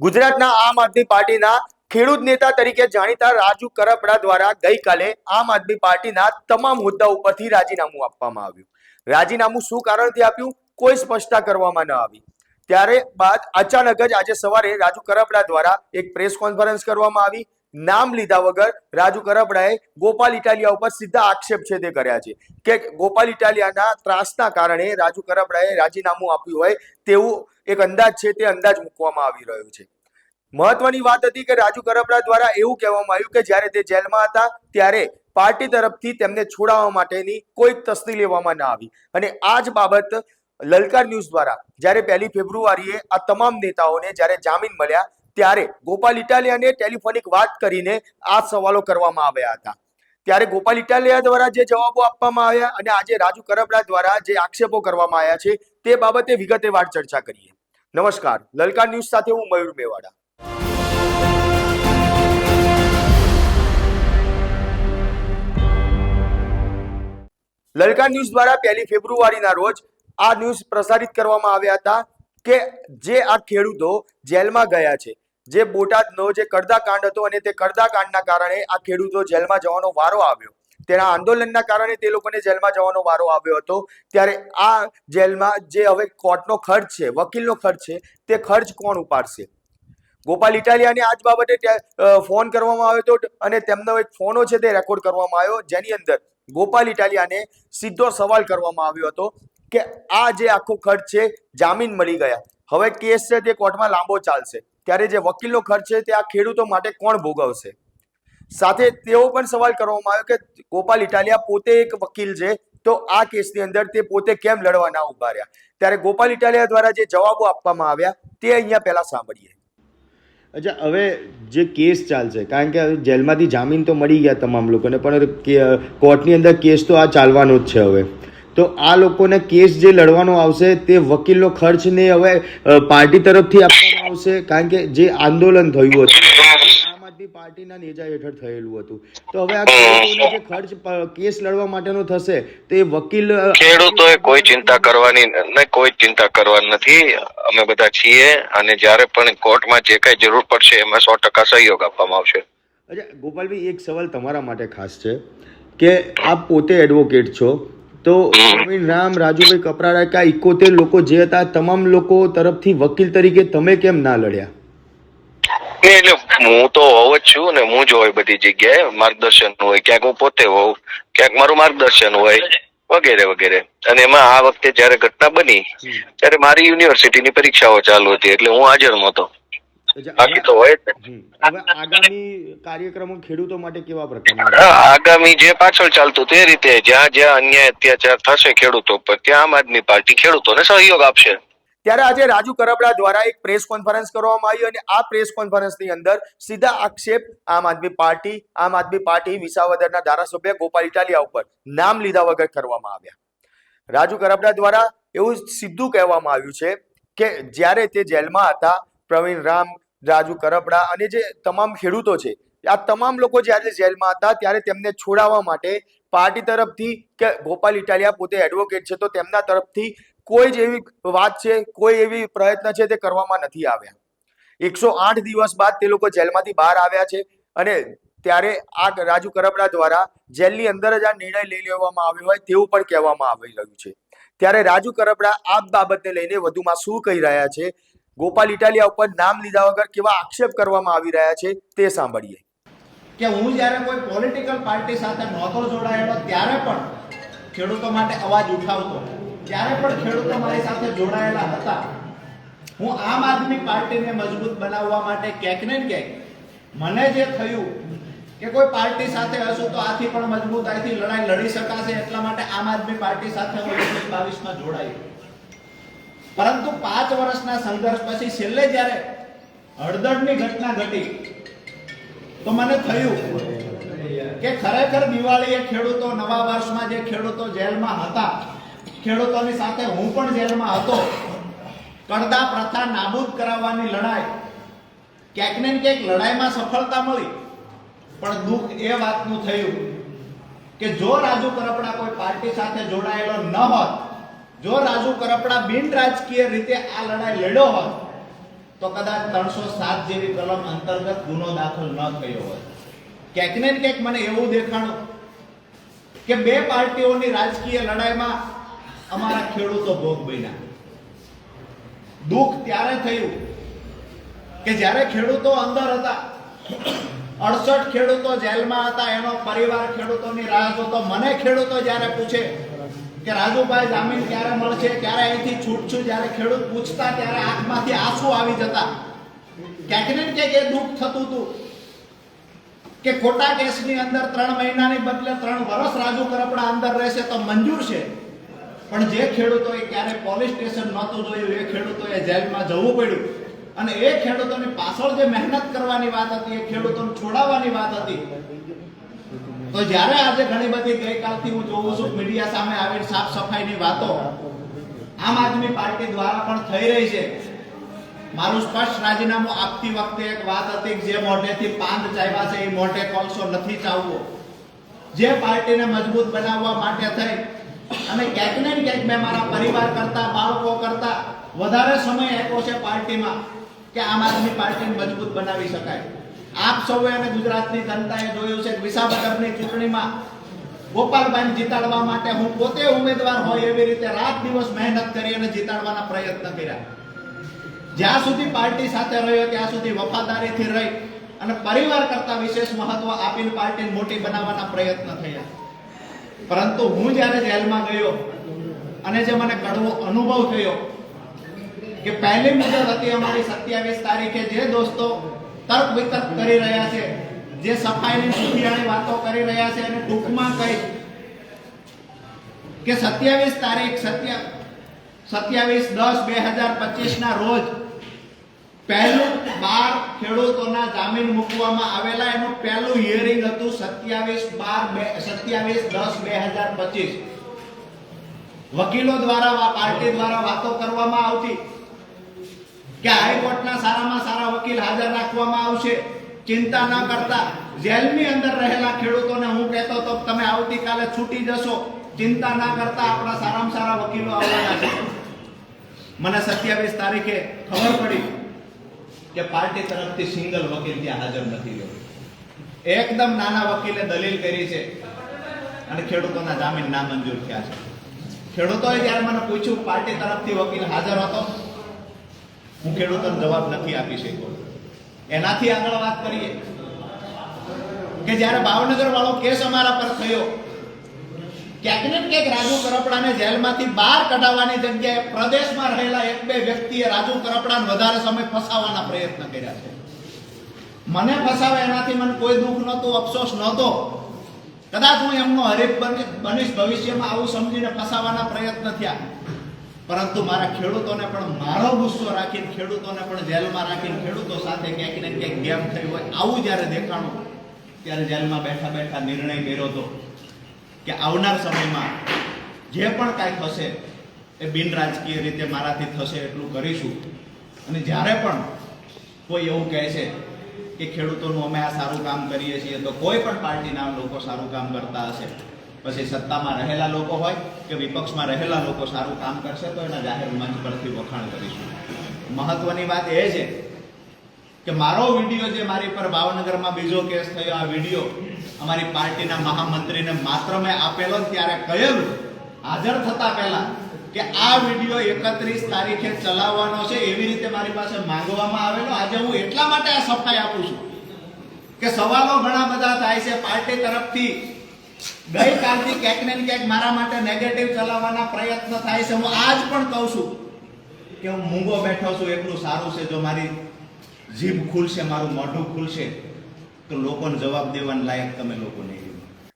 ગુજરાતના આમ આદમી પાર્ટીના ખેડૂત નેતા તરીકે જાણીતા રાજુ કરપડા દ્વારા ગઈકાલે આમ આદમી પાર્ટીના તમામ હોદ્દા ઉપરથી રાજીનામું આપવામાં આવ્યું. રાજીનામું શું કારણથી આપ્યું કોઈ સ્પષ્ટતા કરવામાં ન આવી. ત્યારે બાદ અચાનક જ આજે સવારે રાજુ કરપડા દ્વારા એક પ્રેસ કોન્ફરન્સ કરવામાં આવી. નામ લીધા વગર રાજુ કરપડાએ ગોપાલ ઇટાલિયા ઉપર સીધા આક્ષેપ છે તે કર્યા છે કે ગોપાલ ઇટાલિયાના ત્રાસના કારણે રાજુ કરપડાએ રાજીનામું આપ્યું હોય તેવું એક અંદાજ છે તે અંદાજ મૂકવામાં આવી રહ્યો છે. મહત્વની વાત હતી કે રાજુ કરપડા દ્વારા એવું કહેવામાં આવ્યું કે જ્યારે તે જેલમાં હતા ત્યારે પાર્ટી તરફથી તેમને છોડાવવા માટેની કોઈ તસ્દી લેવામાં ના આવી અને આ જ બાબત લલકાર ન્યૂઝ દ્વારા જ્યારે 1 ફેબ્રુઆરીએ આ તમામ નેતાઓને જ્યારે જામીન મળ્યા ત્યારે ગોપાલ ઇટાલિયાને ટેલિફોનિક વાત કરીને આ સવાલો કરવામાં આવ્યા હતા. ત્યારે ગોપાલ ઇટાલિયા દ્વારા જે જવાબો આપવામાં આવ્યા અને આજે રાજુ કરપડા દ્વારા જે આક્ષેપો કરવામાં આવ્યા છે તે બાબતે વિગતવાર ચર્ચા કરીએ. નમસ્કાર, લલકાર ન્યૂઝ સાથે હું મયુર મેવાડા. લલકાર ન્યૂઝ દ્વારા 1 ફેબ્રુઆરીના રોજ આ ન્યૂઝ પ્રસારિત કરવામાં આવ્યા હતા કે જે આ ખેડૂતો જેલમાં ગયા છે, જે બોટાદનો જે કડદાકાંડ હતો અને તે કડદાકાંડના કારણે આ ખેડૂતો જેલમાં જવાનો વારો આવ્યો, તેના આંદોલનના કારણે તે લોકોને જેલમાં જવાનો વારો આવ્યો હતો. ત્યારે આ જેલમાં જે હવે કોર્ટનો ખર્ચ છે, વકીલનો ખર્ચ છે, તે ખર્ચ કોણ ઉપાડશે? ગોપાલ ઇટાલિયાને આ જ બાબતે ફોન કરવામાં આવ્યો હતો અને તેમનો એક ફોનો છે તે રેકોર્ડ કરવામાં આવ્યો, જેની અંદર ગોપાલ ઇટાલિયાને સીધો સવાલ કરવામાં આવ્યો હતો કે આ જે આખો ખર્ચ છે, જામીન મળી ગયા, હવે કેસ છે તે કોર્ટમાં લાંબો ચાલશે, ત્યારે જે વકીલનો ખર્ચ છે તે આ ખેડૂતો માટે કોણ ભોગવશે? સાથે તેવો પણ સવાલ કરવામાં આવ્યો કે ગોપાલ ઇટાલિયા પોતે એક વકીલ છે, તો આ કેસની અંદર તે પોતે કેમ લડવા ના ઉભા રહ્યા? ત્યારે ગોપાલ ઇટાલિયા દ્વારા જે જવાબો આપવામાં આવ્યા તે અહીંયા પહેલા સાંભળીએ. અચ્છા, હવે જે કેસ ચાલશે, કારણ કે જેલમાંથી જામીન તો મળી ગયા તમામ લોકોને, પણ કોર્ટની અંદર કેસ તો આ ચાલવાનો જ છે. હવે તો આ લોકોને કેસ જે લડવાનો આવશે તે વકીલનો ખર્ચને હવે પાર્ટી તરફથી આપવામાં આવશે, કારણ કે જે આંદોલન થયું હતું આમ આદમી પાર્ટીના નેજા હેઠળ થયેલું હતું. તો હવે આ ખેડૂતોને જે ખર્ચ કેસ લડવા માટેનો થશે તે વકીલ ખેડૂતોએ કોઈ ચિંતા કરવાની નથી. અમે બધા છીએ અને જ્યારે પણ કોર્ટમાં જે કઈ જરૂર પડશે એમાં 100% સહયોગ આપવામાં આવશે. અચ્છા ગોપાલભાઈ, એક સવાલ તમારા માટે ખાસ છે કે આપ પોતે એડવોકેટ છો, તો પ્રવીણ રામ, રાજુભાઈ કપરાડા, કા 71 લોકો જે હતા તમામ લોકો તરફથી વકીલ તરીકે તમે કેમ ના લડ્યા? એટલે હું તો હોવ જ છું ને, હું જ હોય બધી જગ્યાએ, માર્ગદર્શન હોય, ક્યાંક હું પોતે હોઉં, ક્યાંક મારું માર્ગદર્શન હોય, વગેરે વગેરે. અને એમાં આ વખતે જયારે ઘટના બની ત્યારે મારી યુનિવર્સિટીની પરીક્ષાઓ ચાલુ હતી એટલે હું હાજર નહોતો. બાકી તો હોય જ ને. હવે આગામી કાર્યક્રમો ખેડૂતો માટે કેવા પ્રકારના? આગામી જે પાછળ ચાલતું તે રીતે જ્યાં જ્યાં અન્યાય અત્યાચાર થશે ખેડૂતો પર, ત્યાં આમ આદમી પાર્ટી ખેડૂતોને સહયોગ આપશે. ત્યારે આજે રાજુ કરપડા દ્વારા એક પ્રેસ કોન્ફરન્સ કરવામાં આવી અને આ પ્રેસ કોન્ફરન્સની અંદર સીધા આક્ષેપ આમ આદમી પાર્ટી વિસાવદરના ધારાસભ્ય ગોપાલ ઇટાલિયા ઉપર નામ લીધા વગર કરવામાં આવ્યા. રાજુ કરપડા દ્વારા એવું સીધું કહેવામાં આવ્યું છે કે જ્યારે તે જેલમાં હતા, પ્રવીણ રામ, રાજુ કરપડા અને જે તમામ ખેડૂતો છે, આ તમામ લોકો જ્યારે જેલમાં હતા ત્યારે તેમને છોડાવવા માટે પાર્ટી તરફથી કે ગોપાલ ઇટાલિયા પોતે એડવોકેટ છે તો તેમના તરફથી કોઈ જ એવી વાત છે, કોઈ એવી પ્રયત્ન છે તે કરવામાં નથી આવ્યા. 108 દિવસ બાદ તે લોકો જેલમાંથી બહાર આવ્યા છે અને ત્યારે આ રાજુ કરપડા દ્વારા જેલની અંદર જ આ નિર્ણય લઈ લેવામાં આવ્યો હોય તેવું પણ કહેવામાં આવી રહ્યું છે. ત્યારે રાજુ કરપડા આ બાબતને લઈને વધુમાં શું કહી રહ્યા છે, ગોપાલ ઇટાલિયા ઉપર નામ લીધા વગર કેવા આક્ષેપ કરવામાં આવી રહ્યા છે તે સાંભળીએ. કે હું જ્યારે કોઈ પોલિટિકલ પાર્ટી સાથે નહોતો જોડાયેલો ત્યારે પણ ખેડૂતો માટે અવાજ ઉઠાવતો, ત્યારે પણ ખેડૂતો મારી સાથે જોડાયેલા હતા. હું આમ આદમી પાર્ટીને મજબૂત બનાવવા માટે ક્યાંક ને ક્યાંક મને જે થયું કે કોઈ પાર્ટી સાથે હશું તો આથી પણ મજબૂતાઈથી લડાઈ લડી શકાશે, એટલા માટે આમ આદમી પાર્ટી સાથે હું 2022માં જોડાયો. પરંતુ 5 વર્ષના સંઘર્ષ પછી છેલ્લે જ્યારે હળદરની ઘટના ઘટી તો મને થયું કે ખરેખર દિવાળીએ ખેડૂતો, નવા વર્ષમાં જે ખેડૂતો જેલમાં હતા, ખેડૂતોની સાથે હું પણ જેલમાં હતો, કડદા પ્રથા નાબૂદ કરાવવાની લડાઈ, ક્યાંક ને ક્યાંક લડાઈમાં સફળતા મળી, પણ દુઃખ એ વાતનું થયું કે જો રાજુ કરપડા કોઈ પાર્ટી સાથે જોડાયેલો ન હોત, જો રાજુ કરપડા બિન રાજકીય રીતે આ લડાઈ લડ્યો હોત તો કદાચ 307 જેવી કલમ અંતર્ગત ગુનો દાખલ ન થયો હોય. ક્યાંક ને ક્યાંક મને એવું દેખાણું કે બે પાર્ટીઓની રાજકીય લડાઈમાં અમારા ખેડૂતો ભોગ બન્યા. દુઃખ ત્યારે થયું કે જ્યારે ખેડૂતો અંદર હતા, 68 ખેડૂતો જેલમાં હતા, એનો પરિવાર ખેડૂતોની રાહ જોતો. મને ખેડૂતો જ્યારે પૂછે કે રાજુભાઈ જામીન ક્યારે મળશે, ક્યારે અહીંથી છૂટશું, જ્યારે ખેડૂત પૂછતા ત્યારે આંખમાંથી આંસુ આવી જતા. ક્યાંક ને ક્યાંક એ દુઃખ થતું હતું કે ખોટા કેસની અંદર 3 મહિનાની બદલે 3 વર્ષ રાજુ કરપડા અંદર રહેશે તો મંજૂર છે, પણ જે ખેડૂતોએ ક્યારે પોલીસ સ્ટેશન નહોતું જોયું એ ખેડૂતોએ જેલમાં જવું પડ્યું. અને એ ખેડૂતોની પાછળ જે મહેનત કરવાની વાત હતી, એ ખેડૂતોને છોડાવવાની વાત હતી. તો જ્યારે આજે ઘણી બધી ગઈકાલથી હું જોઉં છું મીડિયા સામે આવીને સાફ સફાઈની વાતો આમ આદમી પાર્ટી દ્વારા પણ થઈ રહી છે. મારું સ્પષ્ટ રાજીનામું આપતી વખતે એક વાત હતી કે જે મોઢેથી પાંદ ચાવ્યા છે એ મોઢે કોલસો નથી ચાવવો. જે પાર્ટીને મજબૂત બનાવવા માટે થઈ અને ક્યાંક ને ક્યાંક મેં મારા પરિવાર કરતા, બાળકો કરતા વધારે સમય આપ્યો છે પાર્ટીમાં કે આમ આદમી પાર્ટીને મજબૂત બનાવી શકાય. આપ સૌએ અને ગુજરાતની જનતાએ જોયું છે કે વિસાવદરની ચૂંટણીમાં ગોપાલભાઈને જીતાડવા માટે હું પોતે ઉમેદવાર હોય એવી રીતે રાત દિવસ મહેનત કરી અને જીતાડવાના પ્રયત્ન કર્યા. જ્યાં સુધી પાર્ટી સાથે રહ્યો ત્યાં સુધી વફાદારીથી રહી અને પરિવાર કરતા વિશેષ મહત્વ આપીને પાર્ટીને મોટી બનાવવાના પ્રયત્ન થયા. પરંતુ હું જ્યારે જેલમાં ગયો અને જે મને કડવો અનુભવ થયો કે પહેલી મુદત હતી અમારી 27 તારીખે, જે દોસ્તો તર્ક વિતર્ક કરી રહ્યા છે, જે સફાઈની સુખિયાળી વાતો કરી રહ્યા છે, અને ટૂંકમાં કહી કે 27 તારીખ 27/10/2025 ના રોજ પહેલું 12 ખેડૂતોના જામીન મૂકવામાં આવેલા. એનું પહેલું હિયરિંગ હતું 27/10/2025. વકીલો દ્વારા, પાર્ટી દ્વારા વાતો કરવામાં આવતી કે હાઈકોર્ટના સારામાં સારા વકીલ હાજર રાખવામાં આવશે, ચિંતા ન કરતા. જેલની અંદર રહેલા ખેડૂતોને હું કહેતો તો તમે આવતીકાલે છૂટી જશો, ચિંતા ના કરતા, આપણા સારામાં સારા વકીલો આવવાના છે. મને 27 તારીખે ખબર પડી કે પાર્ટી તરફથી સિંગલ વકીલ ત્યાં હાજર નથી રહ્યો. એકદમ નાના વકીલે દલીલ કરી છે અને ખેડૂતોના જામીન નામંજૂર થયા છે. ખેડૂતોએ જ્યારે મને પૂછ્યું પાર્ટી તરફથી વકીલ હાજર હતો, હું ખેડૂતોને જવાબ નથી આપી શક્યો. એનાથી આગળ વાત કરીએ કે જ્યારે ભાવનગર વાળો કેસ અમારા પર થયો, ક્યાંક ને ક્યાંક રાજુ કરપડાને જેલમાંથી બહાર કઢાવવાની જગ્યાએ પ્રદેશમાં રહેલા 1-2 વ્યક્તિએ રાજુ કરપડાને વધારે સમય ફસાવવાના પ્રયત્ન કર્યા છે. મને ફસાવે એનાથી મને કોઈ દુઃખ નહોતું, અફસોસ નહોતો. કદાચ હું એમનો હરીફ બનીશ ભવિષ્યમાં આવું સમજીને ફસાવવાના પ્રયત્ન થયા. પરંતુ મારા ખેડૂતોને પણ મારો ગુસ્સો રાખીને, ખેડૂતોને પણ જેલમાં રાખીને, ખેડૂતો સાથે ક્યાંક ને ક્યાંક ગેમ થઈ હોય આવું જ્યારે દેખાણું, ત્યારે જેલમાં બેઠા બેઠા નિર્ણય કર્યો હતો કે આવનાર સમયમાં જે પણ કાંઈ થશે એ બિન રાજકીય રીતે મારાથી થશે એટલું કરીશું. અને જ્યારે પણ કોઈ એવું કહે છે કે ખેડૂતોનું અમે આ સારું કામ કરીએ છીએ, તો કોઈ પણ પાર્ટીના લોકો સારું કામ કરતા હશે, પછી સત્તામાં રહેલા લોકો હોય કે વિપક્ષમાં રહેલા લોકો સારું કામ કરશે તો એના જાહેર મંચ પરથી વખાણ કરીશું. મહત્વની વાત એ છે કે મારો વિડીયો જે મારી પર ભાવનગરમાં બીજો કેસ થયો, આ વિડીયો અમારી પાર્ટીના મહામંત્રીને માત્ર મેં આપેલો, ત્યારે કહેલું હાજર થતા પહેલા કે આ વિડીયો 31 તારીખે ચલાવવાનો છે, એવી રીતે મારી પાસે માંગવામાં આવેલો. આજે હું એટલા માટે આ સફાઈ આપું છું કે સવાલો ઘણા બધા થાય છે પાર્ટી તરફથી. ગઈકાલથી ક્યાંક ને ક્યાંક મારા માટે નેગેટિવ ચલાવવાના પ્રયત્ન થાય છે. હું આજ પણ કહું છું કે હું મૂંગો બેઠો છું એટલું સારું છે. જો મારી જીભ ખુલશે, મારું મોઢું ખુલશે, તો લોકોને જવાબ દેવાના લાયક તમે લોકો નહીં.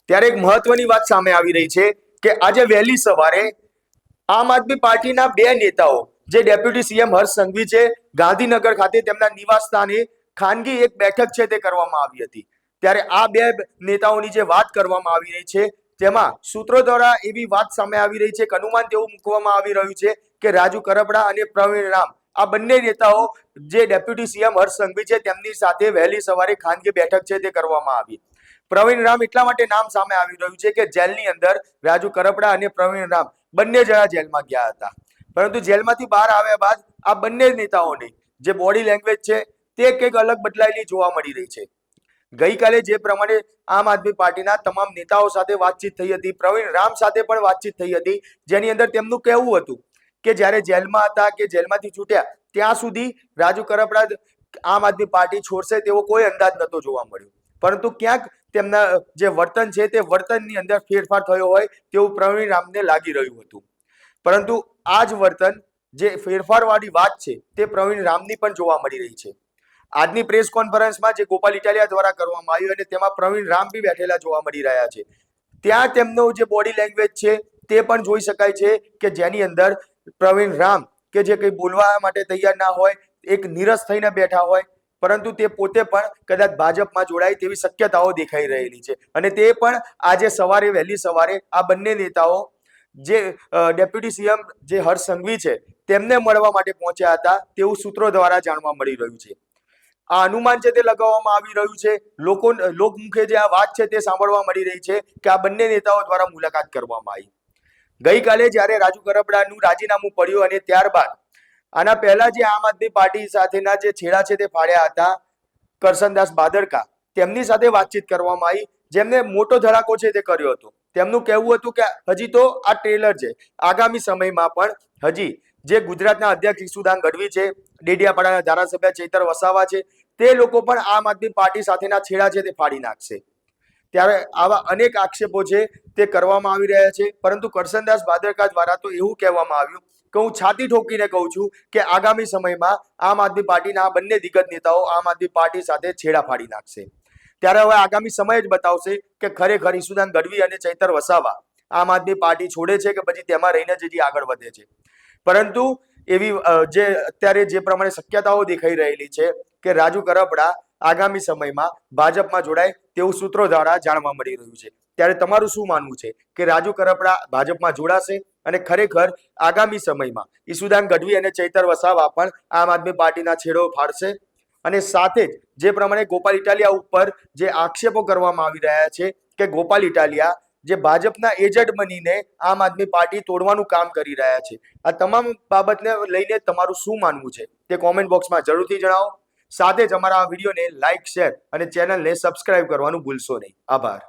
ત્યારે એક મહત્વની વાત સામે આવી રહી છે કે આજે વહેલી સવારે આમ આદમી પાર્ટીના 2 નેતાઓ, જે ડેપ્યુટી સીએમ હર્ષ સંઘવી છે, ગાંધીનગર ખાતે તેમના નિવાસ સ્થાને ખાનગી એક બેઠક છે તે કરવામાં આવી હતી. ત્યારે આ 2 નેતાઓની જે વાત કરવામાં આવી રહી છે, તેમાં સૂત્રો દ્વારા એવી વાત સામે આવી રહી છે કે અનુમાન તેવું મૂકવામાં આવી રહ્યું છે કે રાજુ કરપડા અને પ્રવીણ રામ, આ બંને નેતાઓ જે ડેપ્યુટી સીએમ હર્ષ સંઘવી છે તેમની સાથે વહેલી સવારે ખાનગી બેઠક છે તે કરવામાં આવી. પ્રવીણ રામ એટલા માટે નામ સામે આવી રહ્યું છે કે જેલની અંદર રાજુ કરપડા અને પ્રવીણ રામ બંને જણા જેલમાં ગયા હતા, પરંતુ જેલમાંથી બહાર આવ્યા બાદ આ બંને નેતાઓને જે બોડી લેંગ્વેજ છે તે કંઈક અલગ બદલાયેલી જોવા મળી રહી છે. ગઈકાલે જે પ્રમાણે આમ આદમી પાર્ટીના તમામ નેતાઓ સાથે વાતચીત થઈ હતી, પ્રવીણ રામ સાથે પણ વાતચીત થઈ હતી, જેની અંદર તેમનું કહેવું હતું કે જ્યારે જેલમાં હતા કે જેલમાંથી છૂટ્યા ત્યાં સુધી રાજુ કરપડા આમ આદમી પાર્ટી છોડશે તેવો કોઈ અંદાજ નતો જોવા મળ્યો, પરંતુ ક્યાંક તેમના જે વર્તન છે તે વર્તનની અંદર ફેરફાર થયો હોય તેવું પ્રવીણ રામને લાગી રહ્યું હતું. પરંતુ આ જ વર્તન જે ફેરફારવાળી વાત છે તે પ્રવીણ રામની પણ જોવા મળી રહી છે. આજની પ્રેસ કોન્ફરન્સમાં જે ગોપાલ ઇટાલિયા દ્વારા કરવામાં આવ્યું અને તેમાં પ્રવીણ રામ બી બેઠેલા જોવા મળી રહ્યા છે. ત્યાં તેમનો જે બોડી લેંગ્વેજ છે તે પણ જોઈ શકાય છે કે જેની અંદર પ્રવીણ રામ કે જે કંઈ બોલવા માટે તૈયાર ના હોય, એક નીરસ થઈને બેઠા હોય, પરંતુ તે પોતે પણ કદાચ ભાજપમાં જોડાય તેવી શક્યતાઓ દેખાઈ રહેલી છે. અને તે પણ આજે સવારે વહેલી સવારે આ બંને નેતાઓ જે ડેપ્યુટી સીએમ જે હર્ષ સંઘવી છે તેમને મળવા માટે પહોંચ્યા હતા તેવું સૂત્રો દ્વારા જાણવા મળી રહ્યું છે. આ અનુમાન છે તે લગાવવામાં આવી રહ્યું છે. લોકમુખે જે આ વાત છે તે સાંભળવા મળી રહી છે કે આ બંને નેતાઓ દ્વારા મુલાકાત કરવામાં આવી. ગઈકાલે જ્યારે રાજુ કરપડાનું રાજીનામું પડ્યું અને ત્યારબાદ આના પહેલા જે આમ આદમી પાર્ટી સાથેના જે છેડા છે તે ફાડ્યા હતા કરશનદાસ ભાદરકા, તેમની સાથે વાતચીત કરવામાં આવી, જેમને મોટો ધડાકો છે તે કર્યો હતો. તેમનું કહેવું હતું કે હજી તો આ ટ્રેલર છે, આગામી સમયમાં પણ હજી જે ગુજરાતના અધ્યક્ષ ઈસુદાન ગઢવી છે, ડેડિયાપાડાના ધારાસભ્ય ચૈતર વસાવા છે, તે લોકો પણ આમ આદમી પાર્ટી સાથેના છેડા છે તે ફાડી નાખશે. ત્યારે આવા અનેક આક્ષેપો છે તે કરવામાં આવી રહ્યા છે. પરંતુ કરશનદાસ ભાદરકા દ્વારા તો એવું કહેવામાં આવ્યું કે હું છાતી ઠોકીને કહું છું કે આગામી સમયમાં આમ આદમી પાર્ટીના આ બંને દિગ્ગજ નેતાઓ આમ આદમી પાર્ટી સાથે છેડા ફાડી નાખશે. ત્યારે હવે આગામી સમય જ બતાવશે કે ખરેખર ઈસુદાન ગઢવી અને ચૈતર વસાવા આમ આદમી પાર્ટી છોડે છે કે પછી તેમાં રહીને જ હજી આગળ વધે છે. પરંતુ એવી જે અત્યારે જે પ્રમાણે શક્યતાઓ દેખાઈ રહેલી છે કે રાજુ કરપડા આગામી સમયમાં ભાજપમાં જોડાય તેવું સૂત્રો દ્વારા જાણવા મળી રહ્યું છે. ત્યારે તમારું શું માનવું છે કે રાજુ કરપડા ભાજપમાં જોડાશે અને ખરેખર આગામી સમયમાં ઈસુદાન ગઢવી અને ચૈતર વસાવા પણ આમ આદમી પાર્ટીના છેડો ફાડશે? અને સાથે જ જે પ્રમાણે ગોપાલ ઇટાલિયા ઉપર જે આક્ષેપો કરવામાં આવી રહ્યા છે કે ગોપાલ ઇટાલિયા જે ભાજપના એજન્ટ બનીને આમ આદમી પાર્ટી તોડવાનું કામ કરી રહ્યા છે, આ તમામ બાબતને લઈને તમારું શું માનવું છે તે કોમેન્ટ બોક્સમાં જરૂરથી જણાવો. સાથે જ અમારા આ વિડીયોને લાઇક, શેર અને ચેનલને સબસ્ક્રાઇબ કરવાનું ભૂલશો નહીં. આભાર.